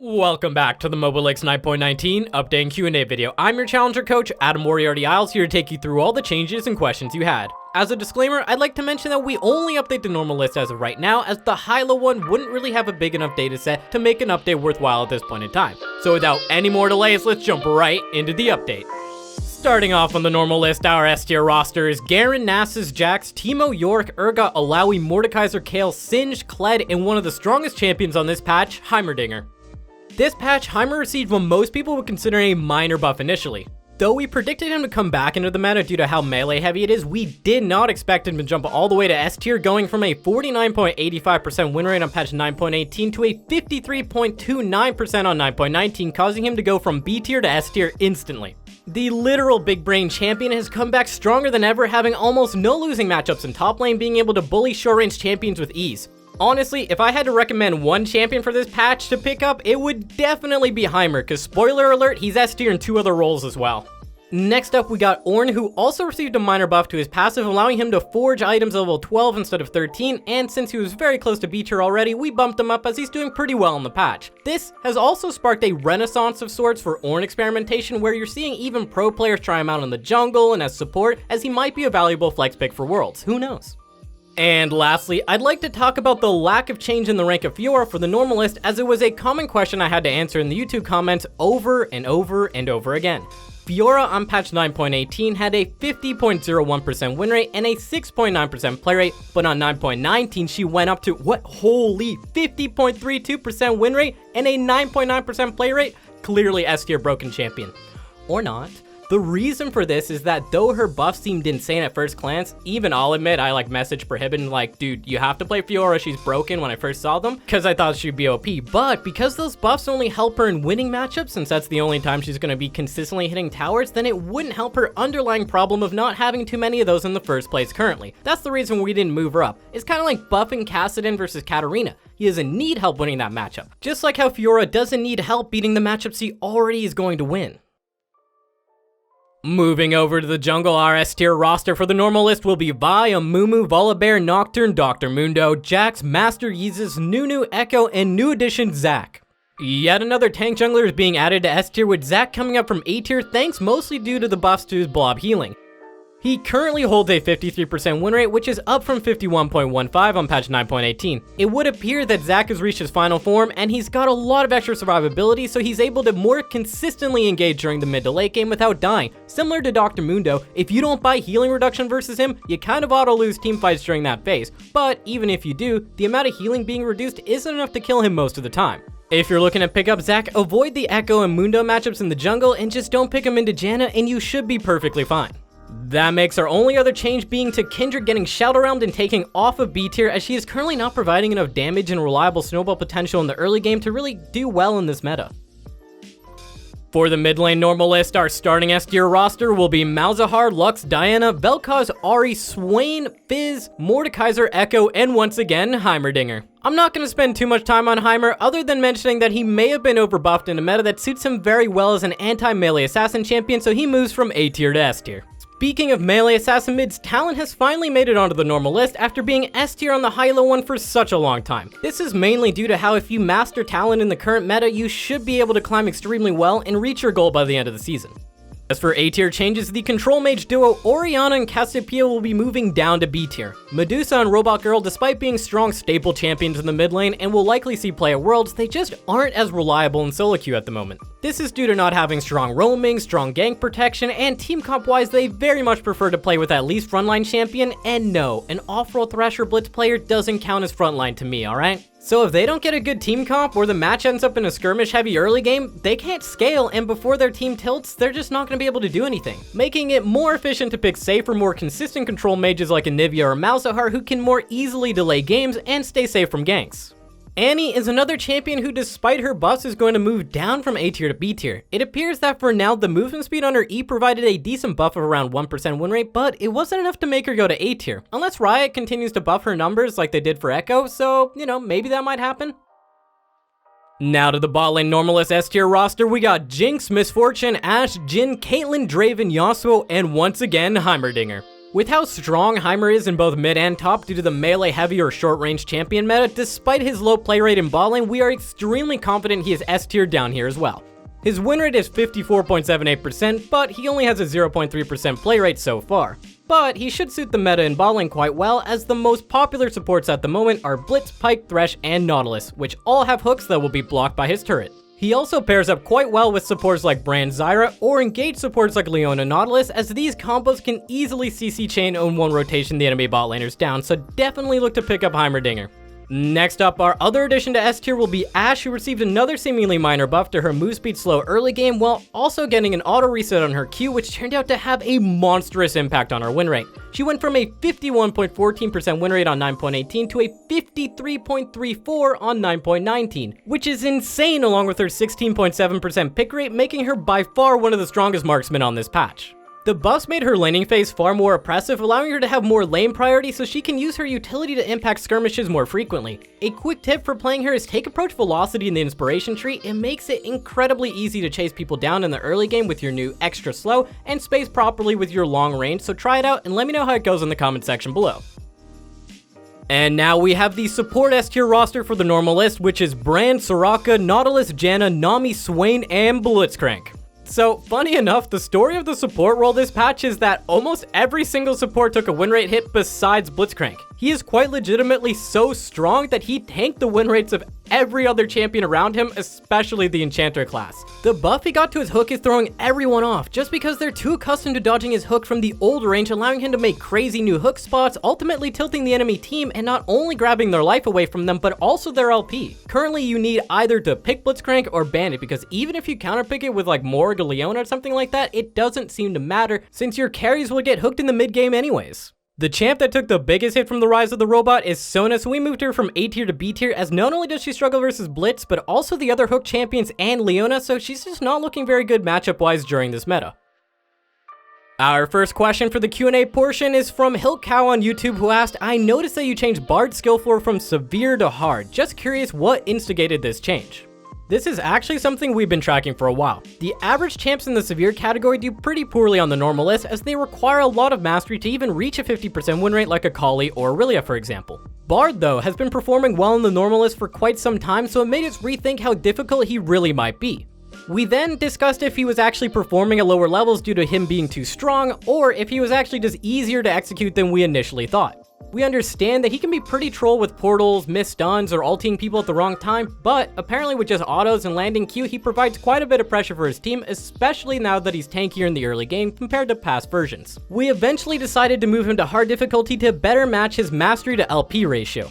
Welcome back to the Mobalytics 9.19 update and Q&A video. I'm your challenger coach, Adam Moriarty Isles, here to take you through all the changes and questions you had. As a disclaimer, I'd like to mention that we only update the normal list as of right now, as the High-ELO one wouldn't really have a big enough data set to make an update worthwhile at this point in time. So without any more delays, let's jump right into the update. Starting off on the normal list, our S-tier roster is Garen, Nasus, Jax, Teemo, Yorick, Urgot, Alawi, Mordekaiser, Kayle, Singed, Kled, and one of the strongest champions on this patch, Heimerdinger. This patch, Heimer received what most people would consider a minor buff initially. Though we predicted him to come back into the meta due to how melee heavy it is, we did not expect him to jump all the way to S tier, going from a 49.85% win rate on patch 9.18 to a 53.29% on 9.19, causing him to go from B tier to S tier instantly. The literal big brain champion has come back stronger than ever, having almost no losing matchups in top lane, being able to bully short range champions with ease. Honestly, if I had to recommend one champion for this patch to pick up, it would definitely be Heimer, because spoiler alert, he's S tier in 2 other roles as well. Next up, we got Ornn, who also received a minor buff to his passive, allowing him to forge items level 12 instead of 13, and since he was very close to B tier already, we bumped him up as he's doing pretty well in the patch. This has also sparked a renaissance of sorts for Ornn experimentation, where you're seeing even pro players try him out in the jungle and as support, as he might be a valuable flex pick for Worlds, who knows? And lastly, I'd like to talk about the lack of change in the rank of Fiora for the normal list, as it was a common question I had to answer in the YouTube comments over and over and over again. Fiora on patch 9.18 had a 50.01% win rate and a 6.9% play rate, but on 9.19 she went up to, holy 50.32% win rate and a 9.9% play rate? Clearly S tier broken champion. Or not. The reason for this is that though her buff seemed insane at first glance, even I'll admit I messaged Prohibited like, dude, you have to play Fiora, she's broken when I first saw them, because I thought she'd be OP, but because those buffs only help her in winning matchups, since that's the only time she's going to be consistently hitting towers, then it wouldn't help her underlying problem of not having too many of those in the first place currently. That's the reason we didn't move her up. It's kind of like buffing Kassadin versus Katarina. He doesn't need help winning that matchup, just like how Fiora doesn't need help beating the matchups he already is going to win. Moving over to the jungle, our S tier roster for the normal list will be Vi, Amumu, Volibear, Nocturne, Dr. Mundo, Jax, Master Yeezus, Nunu, Echo, and new addition Zac. Yet another tank jungler is being added to S tier, with Zac coming up from A tier thanks mostly due to the buffs to his blob healing. He currently holds a 53% win rate, which is up from 51.15 on patch 9.18. It would appear that Zac has reached his final form, and he's got a lot of extra survivability, so he's able to more consistently engage during the mid to late game without dying. Similar to Dr. Mundo, if you don't buy healing reduction versus him, you kind of auto-lose team fights during that phase, but even if you do, the amount of healing being reduced isn't enough to kill him most of the time. If you're looking to pick up Zac, avoid the Echo and Mundo matchups in the jungle, and just don't pick him into Janna, and you should be perfectly fine. That makes our only other change being to Kindred getting shout around and taking off of B tier, as she is currently not providing enough damage and reliable snowball potential in the early game to really do well in this meta. For the mid lane normal list, our starting S tier roster will be Malzahar, Lux, Diana, Vel'Koz, Ahri, Swain, Fizz, Mordekaiser, Echo, and once again, Heimerdinger. I'm not going to spend too much time on Heimer, other than mentioning that he may have been overbuffed in a meta that suits him very well as an anti-melee assassin champion, so he moves from A tier to S tier. Speaking of melee assassin mids, Talon has finally made it onto the normal list after being S tier on the High-ELO one for such a long time. This is mainly due to how if you master Talon in the current meta, you should be able to climb extremely well and reach your goal by the end of the season. As for A tier changes, the control mage duo Orianna and Cassiopeia will be moving down to B tier. Medusa and Robot Girl, despite being strong staple champions in the mid lane and will likely see play at Worlds, they just aren't as reliable in solo queue at the moment. This is due to not having strong roaming, strong gank protection, and team comp wise they very much prefer to play with at least frontline champion, and no, an off-roll Thrasher Blitz player doesn't count as frontline to me, alright? So if they don't get a good team comp or the match ends up in a skirmish heavy early game, they can't scale, and before their team tilts, they're just not going to be able to do anything, making it more efficient to pick safer, more consistent control mages like Anivia or Malzahar who can more easily delay games and stay safe from ganks. Annie is another champion who, despite her buffs, is going to move down from A tier to B tier. It appears that for now, the movement speed on her E provided a decent buff of around 1% win rate, but it wasn't enough to make her go to A tier. Unless Riot continues to buff her numbers like they did for Echo, so, maybe that might happen. Now to the bot lane normalist S tier roster, we got Jinx, Misfortune, Ashe, Jhin, Caitlyn, Draven, Yasuo, and once again, Heimerdinger. With how strong Heimer is in both mid and top due to the melee heavy or short range champion meta, despite his low play rate in bot lane, we are extremely confident he is S-tier down here as well. His win rate is 54.78%, but he only has a 0.3% play rate so far. But he should suit the meta in bot lane quite well, as the most popular supports at the moment are Blitz, Pyke, Thresh, and Nautilus, which all have hooks that will be blocked by his turret. He also pairs up quite well with supports like Brand Zyra or engaged supports like Leona Nautilus, as these combos can easily CC chain on one rotation the enemy bot laners down, so definitely look to pick up Heimerdinger. Next up, our other addition to S-tier will be Ashe, who received another seemingly minor buff to her move speed slow early game, while also getting an auto reset on her Q, which turned out to have a monstrous impact on her win rate. She went from a 51.14% win rate on 9.18 to a 53.34 on 9.19, which is insane, along with her 16.7% pick rate, making her by far one of the strongest marksmen on this patch. The buffs made her laning phase far more oppressive, allowing her to have more lane priority so she can use her utility to impact skirmishes more frequently. A quick tip for playing her is take approach velocity in the inspiration tree. It makes it incredibly easy to chase people down in the early game with your new extra slow and space properly with your long range, so try it out and let me know how it goes in the comment section below. And now we have the support S-tier roster for the normal list, which is Brand, Soraka, Nautilus, Janna, Nami, Swain, and Blitzcrank. So, funny enough, the story of the support role this patch is that almost every single support took a win rate hit besides Blitzcrank. He is quite legitimately so strong that he tanked the win rates of every other champion around him, especially the Enchanter class. The buff he got to his hook is throwing everyone off, just because they're too accustomed to dodging his hook from the old range, allowing him to make crazy new hook spots, ultimately tilting the enemy team and not only grabbing their life away from them, but also their LP. Currently, you need either to pick Blitzcrank or ban it, because even if you counterpick it with like Morg or Leona or something like that, it doesn't seem to matter, since your carries will get hooked in the mid game anyways. The champ that took the biggest hit from the rise of the robot is Sona, so we moved her from A tier to B tier, as not only does she struggle versus Blitz, but also the other hook champions and Leona, so she's just not looking very good matchup wise during this meta. Our first question for the Q&A portion is from Hiltcow on YouTube, who asked, I noticed that you changed Bard's skill floor from severe to hard. Just curious what instigated this change. This is actually something we've been tracking for a while. The average champs in the severe category do pretty poorly on the normal list, as they require a lot of mastery to even reach a 50% win rate like a Kali or Aurelia, for example. Bard, though, has been performing well in the normal list for quite some time, so it made us rethink how difficult he really might be. We then discussed if he was actually performing at lower levels due to him being too strong, or if he was actually just easier to execute than we initially thought. We understand that he can be pretty troll with portals, missed stuns, or ulting people at the wrong time, but apparently with just autos and landing Q, he provides quite a bit of pressure for his team, especially now that he's tankier in the early game compared to past versions. We eventually decided to move him to hard difficulty to better match his mastery to LP ratio.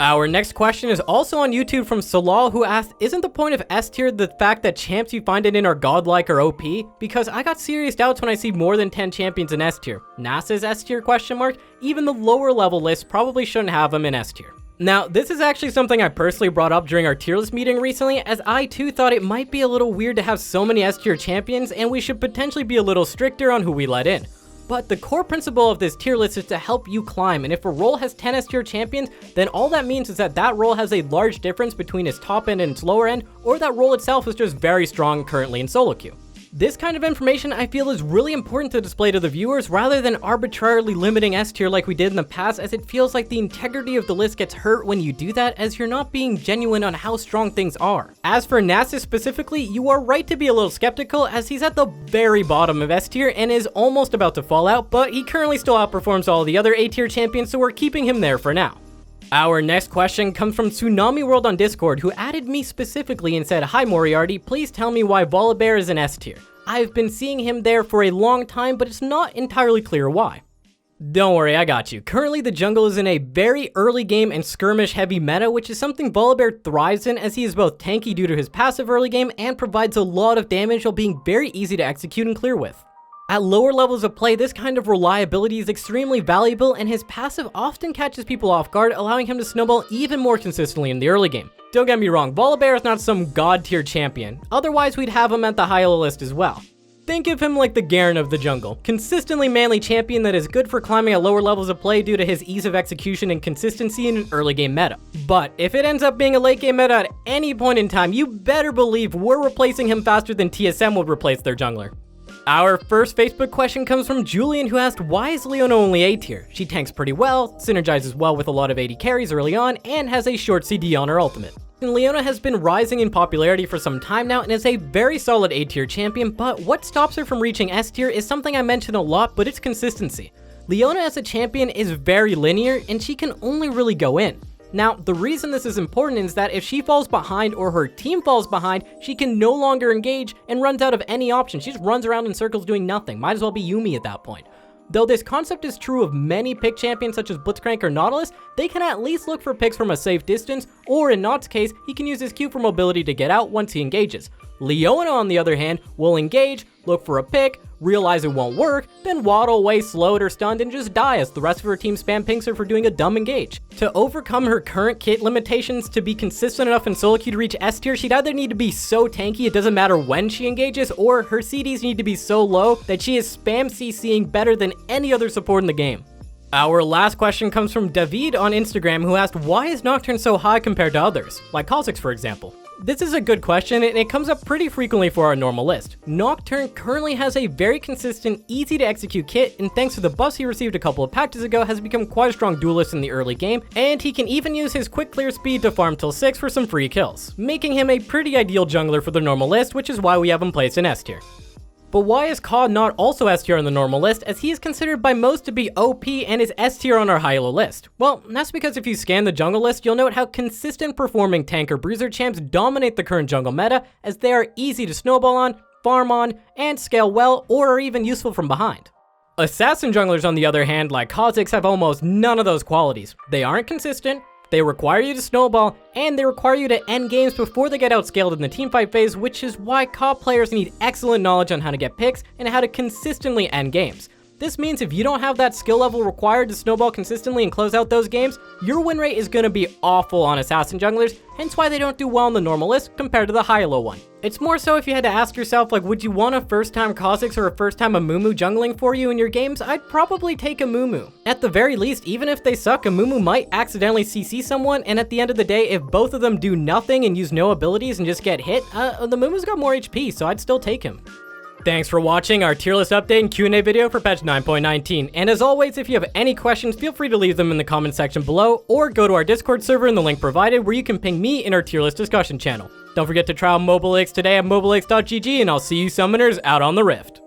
Our next question is also on YouTube from Salal, who asked, isn't the point of S-tier the fact that champs you find it in are godlike or OP? Because I got serious doubts when I see more than 10 champions in S-tier. Nasus S-tier question mark? Even the lower level list probably shouldn't have them in S-tier. Now, this is actually something I personally brought up during our tier list meeting recently, as I too thought it might be a little weird to have so many S-tier champions, and we should potentially be a little stricter on who we let in. But the core principle of this tier list is to help you climb, and if a role has 10 S-tier champions, then all that means is that that role has a large difference between its top end and its lower end, or that role itself is just very strong currently in solo queue. This kind of information I feel is really important to display to the viewers rather than arbitrarily limiting S-tier like we did in the past, as it feels like the integrity of the list gets hurt when you do that, as you're not being genuine on how strong things are. As for Nasus specifically, you are right to be a little skeptical, as he's at the very bottom of S-tier and is almost about to fall out, but he currently still outperforms all the other A-tier champions, so we're keeping him there for now. Our next question comes from Tsunami World on Discord, who added me specifically and said, hi Moriarty, please tell me why Volibear is an S-tier. I've been seeing him there for a long time, but it's not entirely clear why. Don't worry, I got you. Currently, the jungle is in a very early game and skirmish heavy meta, which is something Volibear thrives in, as he is both tanky due to his passive early game and provides a lot of damage while being very easy to execute and clear with. At lower levels of play, this kind of reliability is extremely valuable, and his passive often catches people off guard, allowing him to snowball even more consistently in the early game. Don't get me wrong, Volibear is not some god tier champion, otherwise we'd have him at the High-ELO list as well. Think of him like the Garen of the jungle, consistently manly champion that is good for climbing at lower levels of play due to his ease of execution and consistency in an early game meta. But if it ends up being a late game meta at any point in time, you better believe we're replacing him faster than TSM would replace their jungler. Our first Facebook question comes from Julian, who asked, why is Leona only A tier? She tanks pretty well, synergizes well with a lot of AD carries early on, and has a short CD on her ultimate. And Leona has been rising in popularity for some time now and is a very solid A tier champion, but what stops her from reaching S tier is something I mention a lot, but it's consistency. Leona as a champion is very linear, and she can only really go in. Now, the reason this is important is that if she falls behind or her team falls behind, she can no longer engage and runs out of any option. She just runs around in circles doing nothing. Might as well be Yuumi at that point. Though this concept is true of many pick champions such as Blitzcrank or Nautilus, they can at least look for picks from a safe distance, or in Naut's case, he can use his Q for mobility to get out once he engages. Leona, on the other hand, will engage, look for a pick, realize it won't work, then waddle away slowed or stunned and just die as the rest of her team spam pinks her for doing a dumb engage. To overcome her current kit limitations to be consistent enough in solo queue to reach S tier, she'd either need to be so tanky it doesn't matter when she engages, or her CDs need to be so low that she is spam CCing better than any other support in the game. Our last question comes from David on Instagram, who asked, why is Nocturne so high compared to others, like Kha'Zix for example? This is a good question, and it comes up pretty frequently for our normal list. Nocturne currently has a very consistent, easy to execute kit, and thanks to the buffs he received a couple of patches ago, has become quite a strong duelist in the early game, and he can even use his quick clear speed to farm till 6 for some free kills, making him a pretty ideal jungler for the normal list, which is why we have him placed in S tier. But why is Ka not also S tier on the normal list, as he is considered by most to be OP and is S tier on our High-ELO list? Well, that's because if you scan the jungle list, you'll note how consistent performing tank or bruiser champs dominate the current jungle meta, as they are easy to snowball on, farm on, and scale well, or are even useful from behind. Assassin junglers, on the other hand, like Kha'Zix, have almost none of those qualities. They aren't consistent, they require you to snowball, and they require you to end games before they get outscaled in the teamfight phase, which is why COD players need excellent knowledge on how to get picks and how to consistently end games. This means if you don't have that skill level required to snowball consistently and close out those games, your win rate is going to be awful on assassin junglers, hence why they don't do well on the normal list compared to the High-ELO one. It's more so if you had to ask yourself, like, would you want a first-time Kha'Zix or a first-time Amumu jungling for you in your games? I'd probably take Amumu. At the very least, even if they suck, Amumu might accidentally CC someone, and at the end of the day, if both of them do nothing and use no abilities and just get hit, the Amumu's got more HP, so I'd still take him. Thanks for watching our tier list update and Q&A video for patch 9.19, and as always, if you have any questions, feel free to leave them in the comment section below, or go to our Discord server in the link provided where you can ping me in our tier list discussion channel. Don't forget to try out Mobalytics today at mobalytics.gg, and I'll see you summoners out on the Rift.